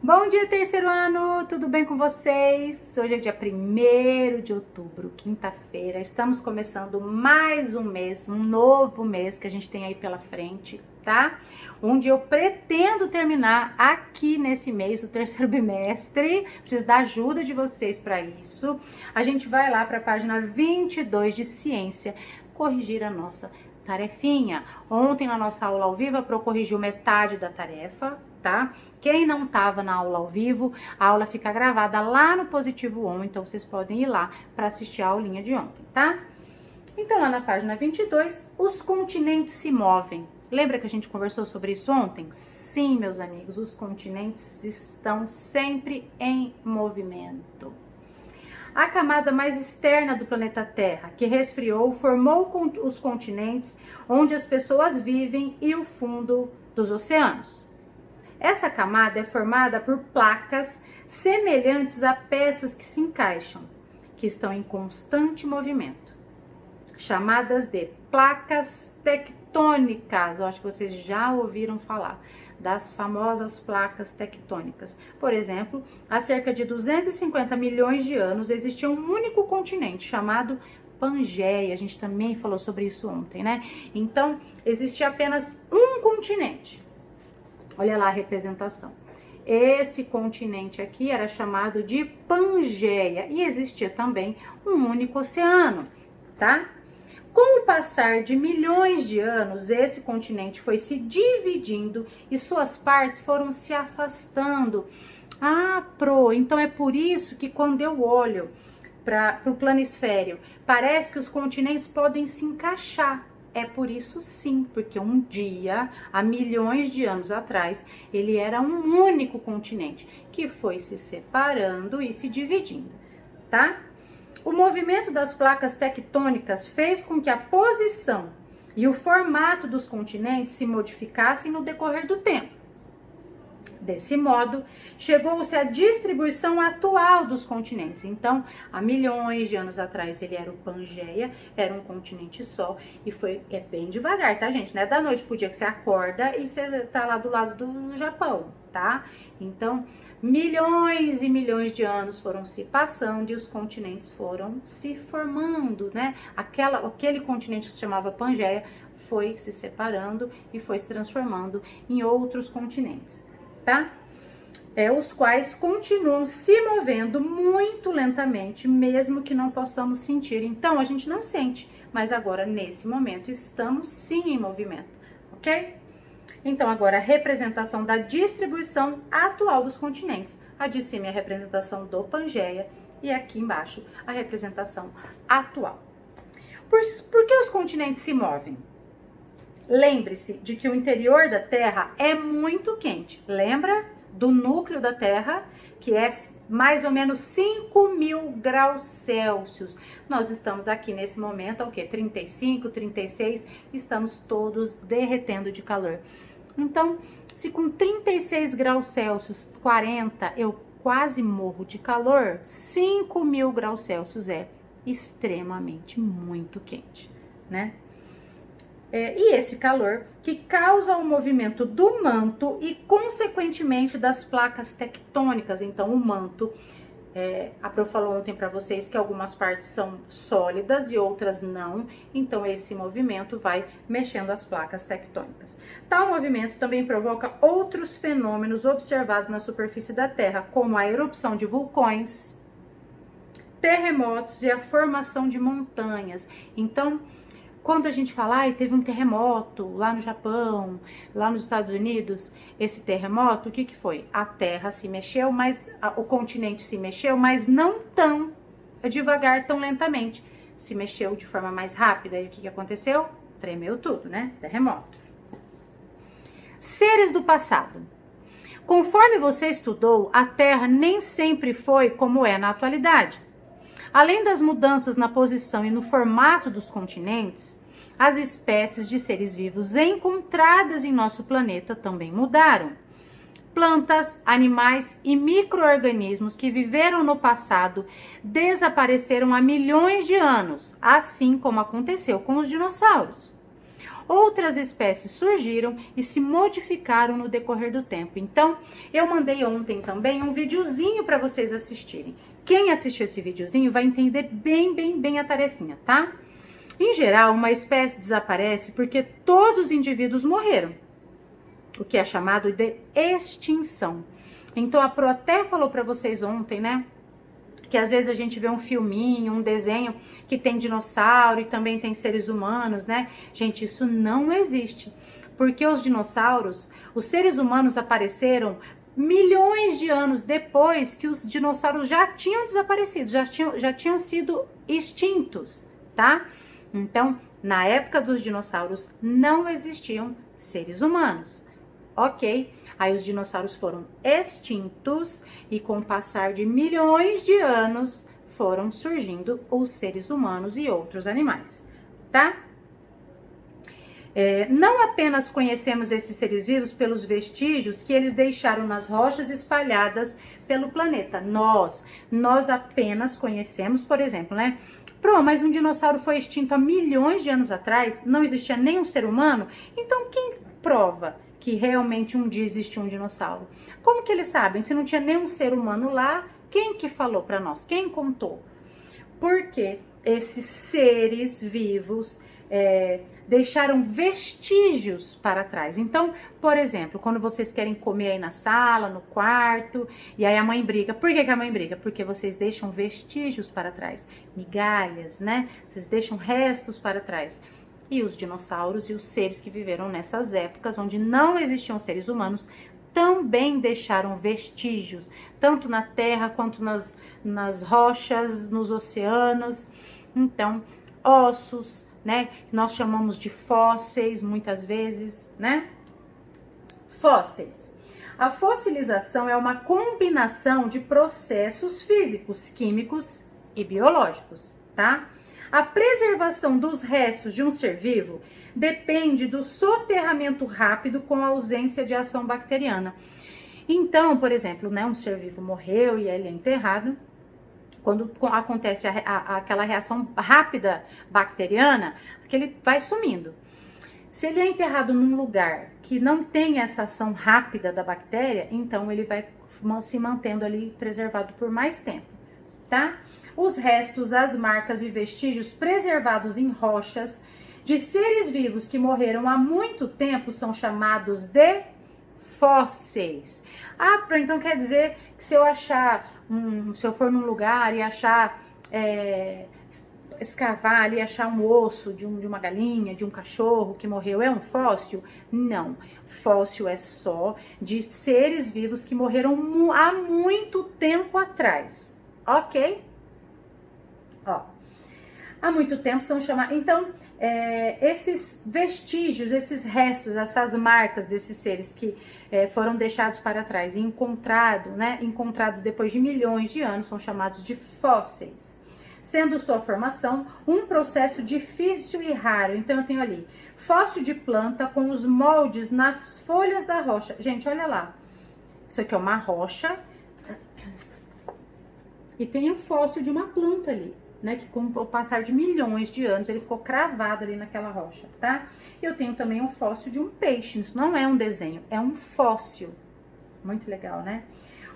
Bom dia, terceiro ano! Tudo bem com vocês? Hoje é dia 1º de outubro, quinta-feira. Estamos começando mais um mês, um novo mês que a gente tem aí pela frente, tá? Onde eu pretendo terminar aqui nesse mês, o terceiro bimestre. Preciso da ajuda de vocês para isso. A gente vai lá para a página 22 de ciência, corrigir a nossa tarefinha. Ontem na nossa aula ao vivo eu corrigiu metade da tarefa, tá? Quem não estava na aula ao vivo, a aula fica gravada lá no Positivo On, então vocês podem ir lá para assistir a aulinha de ontem, tá? Então lá na página 22, os continentes se movem. Lembra que a gente conversou sobre isso ontem? Sim, meus amigos, os continentes estão sempre em movimento. A camada mais externa do planeta Terra, que resfriou, formou os continentes onde as pessoas vivem e o fundo dos oceanos. Essa camada é formada por placas semelhantes a peças que se encaixam, que estão em constante movimento, chamadas de placas tectônicas. Eu acho que vocês já ouviram falar das famosas placas tectônicas. Por exemplo, há cerca de 250 milhões de anos existia um único continente chamado Pangeia. A gente também falou sobre isso ontem, né? Então, existia apenas um continente. Olha lá a representação. Esse continente aqui era chamado de Pangeia e existia também um único oceano, tá? Com o passar de milhões de anos, esse continente foi se dividindo e suas partes foram se afastando. Então é por isso que quando eu olho para o planisfério, parece que os continentes podem se encaixar. É por isso sim, porque um dia, há milhões de anos atrás, ele era um único continente que foi se separando e se dividindo, tá? O movimento das placas tectônicas fez com que a posição e o formato dos continentes se modificassem no decorrer do tempo. Desse modo, chegou-se à distribuição atual dos continentes. Então, há milhões de anos atrás, ele era o Pangeia, era um continente só, e é bem devagar, tá, gente? Não é da noite pro dia que você acorda e você tá lá do lado do Japão, tá? Então, milhões e milhões de anos foram se passando e os continentes foram se formando, né? Aquele continente que se chamava Pangeia foi se separando e foi se transformando em outros continentes, tá? Os quais continuam se movendo muito lentamente, mesmo que não possamos sentir. Então, a gente não sente, mas agora, nesse momento, estamos sim em movimento, ok? Então, agora, a representação da distribuição atual dos continentes. A de cima é a representação do Pangeia e aqui embaixo a representação atual. Por que os continentes se movem? Lembre-se de que o interior da Terra é muito quente. Lembra do núcleo da Terra, que é mais ou menos 5.000 graus Celsius. Nós estamos aqui nesse momento, o quê? 35, 36, estamos todos derretendo de calor. Então, se com 36 graus Celsius, 40, eu quase morro de calor, 5.000 graus Celsius é extremamente muito quente, né? E esse calor que causa o movimento do manto e, consequentemente, das placas tectônicas. Então, o manto, a Pro falou ontem para vocês que algumas partes são sólidas e outras não. Então, esse movimento vai mexendo as placas tectônicas. Tal movimento também provoca outros fenômenos observados na superfície da Terra, como a erupção de vulcões, terremotos e a formação de montanhas. Então, quando a gente fala, teve um terremoto lá no Japão, lá nos Estados Unidos, esse terremoto, o que foi? A Terra se mexeu, mas o continente se mexeu, mas não tão devagar, tão lentamente. Se mexeu de forma mais rápida. E o que aconteceu? Tremeu tudo, né? Terremoto. Seres do passado. Conforme você estudou, a Terra nem sempre foi como é na atualidade. Além das mudanças na posição e no formato dos continentes, as espécies de seres vivos encontradas em nosso planeta também mudaram. Plantas, animais e micro-organismos que viveram no passado desapareceram há milhões de anos, assim como aconteceu com os dinossauros. outras espécies surgiram e se modificaram no decorrer do tempo. Então, eu mandei ontem também um videozinho para vocês assistirem. Quem assistiu esse videozinho vai entender bem a tarefinha, tá? Em geral, uma espécie desaparece porque todos os indivíduos morreram, o que é chamado de extinção. Então, a Pro até falou para vocês ontem, né? Que às vezes a gente vê um filminho, um desenho que tem dinossauro e também tem seres humanos, né? Gente, isso não existe. Porque os dinossauros, os seres humanos apareceram milhões de anos depois que os dinossauros já tinham desaparecido, já tinham sido extintos, tá? Então, na época dos dinossauros, não existiam seres humanos, ok? Aí os dinossauros foram extintos e com o passar de milhões de anos foram surgindo os seres humanos e outros animais, tá? Não apenas conhecemos esses seres vivos pelos vestígios que eles deixaram nas rochas espalhadas pelo planeta. Nós apenas conhecemos, por exemplo, né? Mas um dinossauro foi extinto há milhões de anos atrás, não existia nenhum ser humano, então quem prova que realmente um dia existiu um dinossauro? Como que eles sabem? Se não tinha nenhum ser humano lá, quem que falou para nós? Quem contou? Porque esses seres vivos deixaram vestígios para trás. Então, por exemplo, quando vocês querem comer aí na sala, no quarto, e aí a mãe briga. Por que a mãe briga? Porque vocês deixam vestígios para trás, migalhas, né? Vocês deixam restos para trás. E os dinossauros e os seres que viveram nessas épocas, onde não existiam seres humanos, também deixaram vestígios, tanto na terra quanto nas rochas, nos oceanos. Então, ossos, né? Nós chamamos de fósseis muitas vezes, né? Fósseis. A fossilização é uma combinação de processos físicos, químicos e biológicos, tá? A preservação dos restos de um ser vivo depende do soterramento rápido com a ausência de ação bacteriana. Então, por exemplo, né, um ser vivo morreu e ele é enterrado. Quando acontece aquela reação rápida bacteriana, que ele vai sumindo. Se ele é enterrado num lugar que não tem essa ação rápida da bactéria, então ele vai se mantendo ali preservado por mais tempo, tá? Os restos, as marcas e vestígios preservados em rochas de seres vivos que morreram há muito tempo são chamados de fósseis. Então quer dizer que se eu for num lugar e achar, escavar ali, achar um osso de uma galinha, de um cachorro que morreu, é um fóssil? Não, fóssil é só de seres vivos que morreram há muito tempo atrás, ok? Ó, há muito tempo são chamados. Então, esses vestígios, esses restos, essas marcas desses seres que foram deixados para trás e encontrados depois de milhões de anos, são chamados de fósseis. Sendo sua formação um processo difícil e raro. Então, eu tenho ali fóssil de planta com os moldes nas folhas da rocha. Gente, olha lá. Isso aqui é uma rocha e tem um fóssil de uma planta ali, né, que com o passar de milhões de anos ele ficou cravado ali naquela rocha, tá? Eu tenho também um fóssil de um peixe, isso não é um desenho, é um fóssil. Muito legal, né?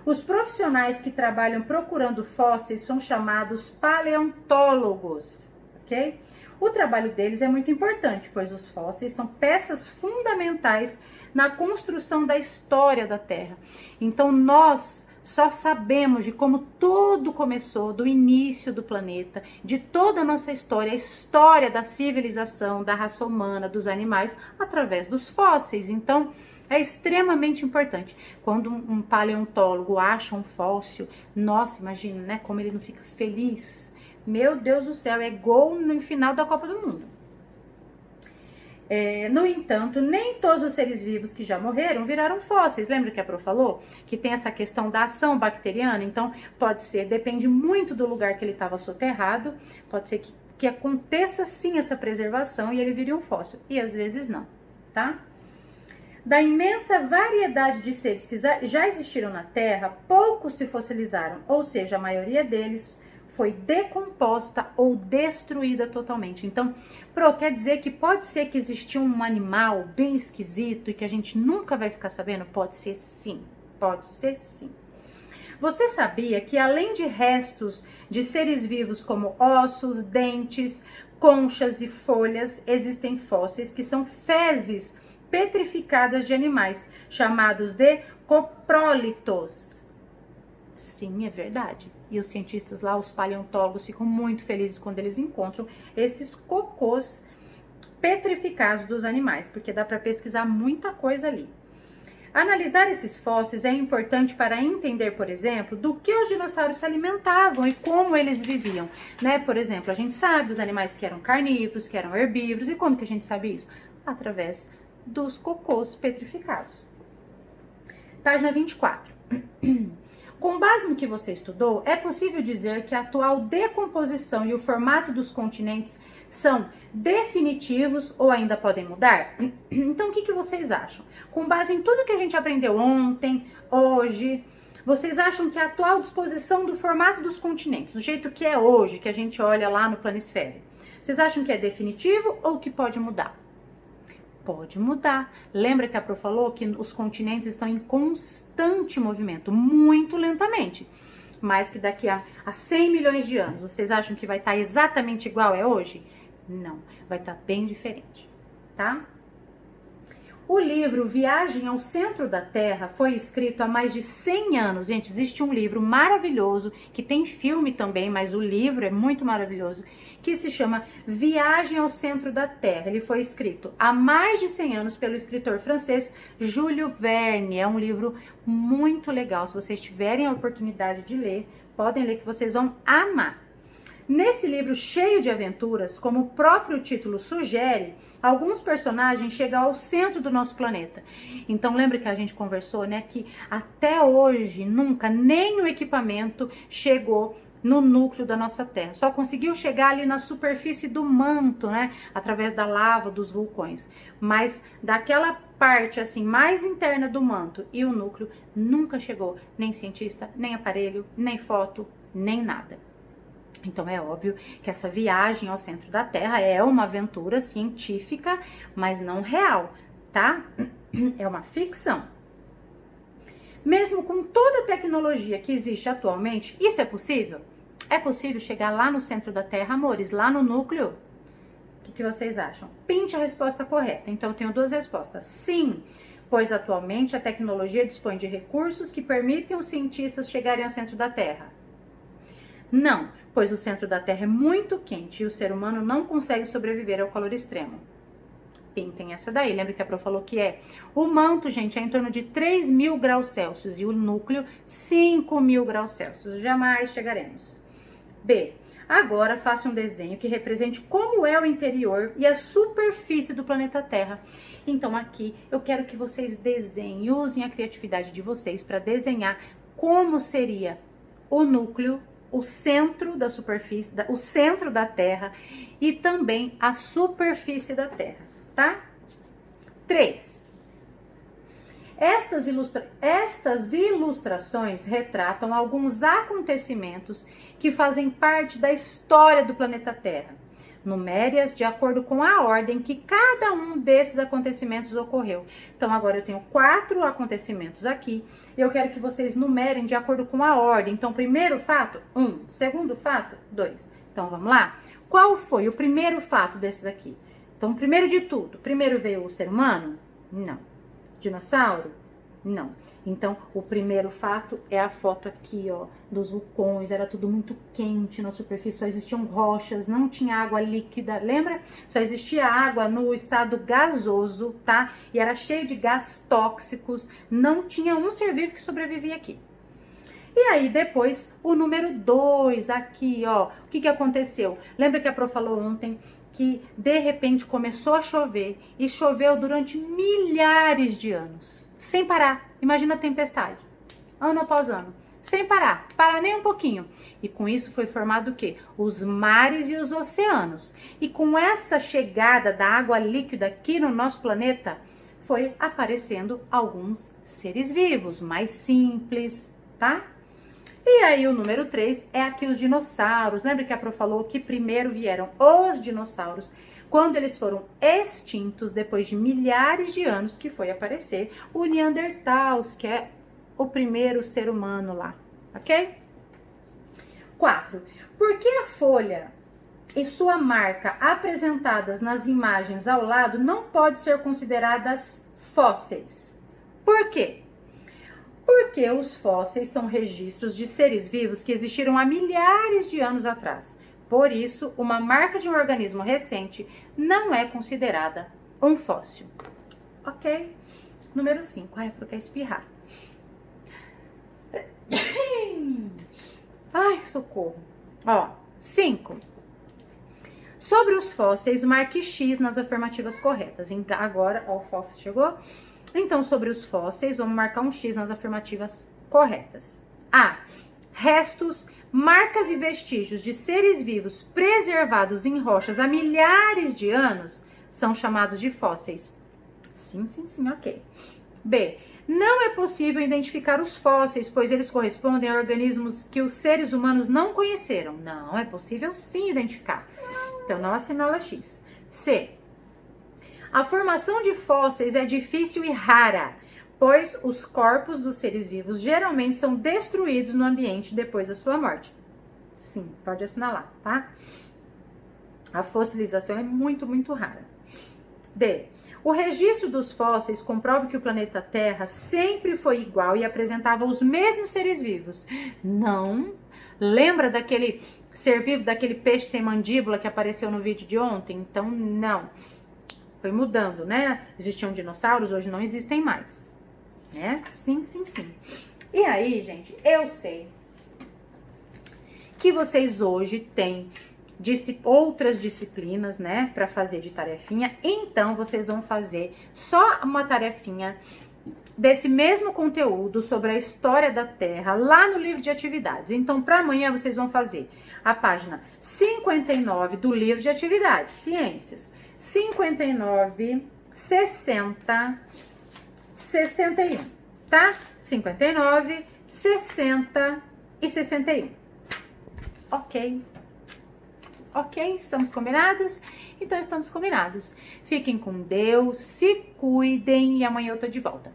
Os profissionais que trabalham procurando fósseis são chamados paleontólogos, ok? O trabalho deles é muito importante, pois os fósseis são peças fundamentais na construção da história da Terra. Então, nós só sabemos de como tudo começou, do início do planeta, de toda a nossa história, a história da civilização, da raça humana, dos animais, através dos fósseis. Então, é extremamente importante. Quando um paleontólogo acha um fóssil, nossa, imagina, né, como ele não fica feliz. Meu Deus do céu, é gol no final da Copa do Mundo. No entanto, nem todos os seres vivos que já morreram viraram fósseis. Lembra que a Pro falou? Que tem essa questão da ação bacteriana? Então, pode ser, depende muito do lugar que ele estava soterrado, pode ser que aconteça sim essa preservação e ele vire um fóssil, e às vezes não, tá? Da imensa variedade de seres que já existiram na Terra, poucos se fossilizaram, ou seja, a maioria deles foi decomposta ou destruída totalmente. Então, quer dizer que pode ser que existiu um animal bem esquisito e que a gente nunca vai ficar sabendo? Pode ser sim, pode ser sim. Você sabia que além de restos de seres vivos como ossos, dentes, conchas e folhas, existem fósseis que são fezes petrificadas de animais, chamados de coprólitos? Sim, é verdade. E os cientistas lá, os paleontólogos, ficam muito felizes quando eles encontram esses cocôs petrificados dos animais, porque dá para pesquisar muita coisa ali. Analisar esses fósseis é importante para entender, por exemplo, do que os dinossauros se alimentavam e como eles viviam, né? Por exemplo, a gente sabe os animais que eram carnívoros, que eram herbívoros, e como que a gente sabe isso? Através dos cocôs petrificados. Página 24. Com base no que você estudou, é possível dizer que a atual decomposição e o formato dos continentes são definitivos ou ainda podem mudar? Então, o que vocês acham? Com base em tudo que a gente aprendeu ontem, hoje, vocês acham que a atual disposição do formato dos continentes, do jeito que é hoje, que a gente olha lá no planisfério, vocês acham que é definitivo ou que pode mudar? Pode mudar. Lembra que a Pro falou que os continentes estão em constante movimento, muito lentamente. Mas que daqui a 100 milhões de anos, vocês acham que vai estar exatamente igual é hoje? Não, vai estar bem diferente, tá? O livro Viagem ao Centro da Terra foi escrito há mais de 100 anos. Gente, existe um livro maravilhoso, que tem filme também, mas o livro é muito maravilhoso, que se chama Viagem ao Centro da Terra. Ele foi escrito há mais de 100 anos pelo escritor francês Jules Verne. É um livro muito legal. Se vocês tiverem a oportunidade de ler, podem ler que vocês vão amar. Nesse livro cheio de aventuras, como o próprio título sugere, alguns personagens chegam ao centro do nosso planeta. Então lembra que a gente conversou, né, que até hoje nunca nenhum equipamento chegou no núcleo da nossa Terra. Só conseguiu chegar ali na superfície do manto, né, através da lava dos vulcões. Mas daquela parte assim mais interna do manto e o núcleo nunca chegou nem cientista, nem aparelho, nem foto, nem nada. Então é óbvio que essa viagem ao centro da Terra é uma aventura científica, mas não real, tá? É uma ficção. Mesmo com toda a tecnologia que existe atualmente, isso é possível? É possível chegar lá no centro da Terra, amores, lá no núcleo? O que vocês acham? Pinte a resposta correta. Então eu tenho duas respostas. Sim, pois atualmente a tecnologia dispõe de recursos que permitem os cientistas chegarem ao centro da Terra. Não, pois o centro da Terra é muito quente e o ser humano não consegue sobreviver ao calor extremo. Pintem essa daí. Lembra que a Pro falou que o manto, gente, é em torno de 3.000 graus Celsius e o núcleo 5.000 graus Celsius. Jamais chegaremos. B. Agora faça um desenho que represente como é o interior e a superfície do planeta Terra. Então aqui eu quero que vocês desenhem, usem a criatividade de vocês para desenhar como seria o núcleo, o centro da superfície, o centro da Terra e também a superfície da Terra, tá? 3. Estas ilustrações retratam alguns acontecimentos que fazem parte da história do planeta Terra. Numere-as de acordo com a ordem que cada um desses acontecimentos ocorreu. Então agora eu tenho 4 acontecimentos aqui e eu quero que vocês numerem de acordo com a ordem. Então primeiro fato, 1. Segundo fato, 2. Então vamos lá? Qual foi o primeiro fato desses aqui? Então primeiro de tudo, primeiro veio o ser humano? Não. Dinossauro? Não. Então, o primeiro fato é a foto aqui, ó, dos vulcões. Era tudo muito quente na superfície, só existiam rochas, não tinha água líquida, lembra? Só existia água no estado gasoso, tá? E era cheio de gás tóxicos, não tinha um ser vivo que sobrevivia aqui. E aí, depois, o número 2, aqui, ó, o que aconteceu? Lembra que a Pro falou ontem que, de repente, começou a chover e choveu durante milhares de anos. Sem parar, imagina a tempestade, ano após ano, sem parar, para nem um pouquinho. E com isso foi formado o quê? Os mares e os oceanos. E com essa chegada da água líquida aqui no nosso planeta, foi aparecendo alguns seres vivos, mais simples, tá? E aí o número 3 é aqui os dinossauros. Lembra que a Pro falou que primeiro vieram os dinossauros, quando eles foram extintos, depois de milhares de anos que foi aparecer o Neanderthals, que é o primeiro ser humano lá, ok? 4. Por que a folha e sua marca apresentadas nas imagens ao lado não pode ser consideradas fósseis? Por quê? Porque os fósseis são registros de seres vivos que existiram há milhares de anos atrás. Por isso, uma marca de um organismo recente não é considerada um fóssil. Ok? Número 5. Ai, eu quero espirrar. Ai, socorro. Ó, 5. Sobre os fósseis, marque X nas afirmativas corretas. Agora, ó, o fóssil chegou. Então, sobre os fósseis, vamos marcar um X nas afirmativas corretas. A. Restos, marcas e vestígios de seres vivos preservados em rochas há milhares de anos são chamados de fósseis. Sim, ok. B. Não é possível identificar os fósseis, pois eles correspondem a organismos que os seres humanos não conheceram. Não, é possível sim identificar. Então, não assinala X. C. A formação de fósseis é difícil e rara, pois os corpos dos seres vivos geralmente são destruídos no ambiente depois da sua morte. Sim, pode assinalar, tá? A fossilização é muito, muito rara. D. O registro dos fósseis comprova que o planeta Terra sempre foi igual e apresentava os mesmos seres vivos. Não. Lembra daquele ser vivo, daquele peixe sem mandíbula que apareceu no vídeo de ontem? Então, não. Foi mudando, né? Existiam dinossauros, hoje não existem mais, né? Sim. E aí, gente, eu sei que vocês hoje têm outras disciplinas, né, para fazer de tarefinha. Então, vocês vão fazer só uma tarefinha desse mesmo conteúdo sobre a história da Terra lá no livro de atividades. Então, para amanhã, vocês vão fazer a página 59 do livro de atividades, Ciências. 59, 60, 61, tá? 59, 60 e 61. Ok? Ok? Estamos combinados? Então, estamos combinados. Fiquem com Deus, se cuidem e amanhã eu tô de volta.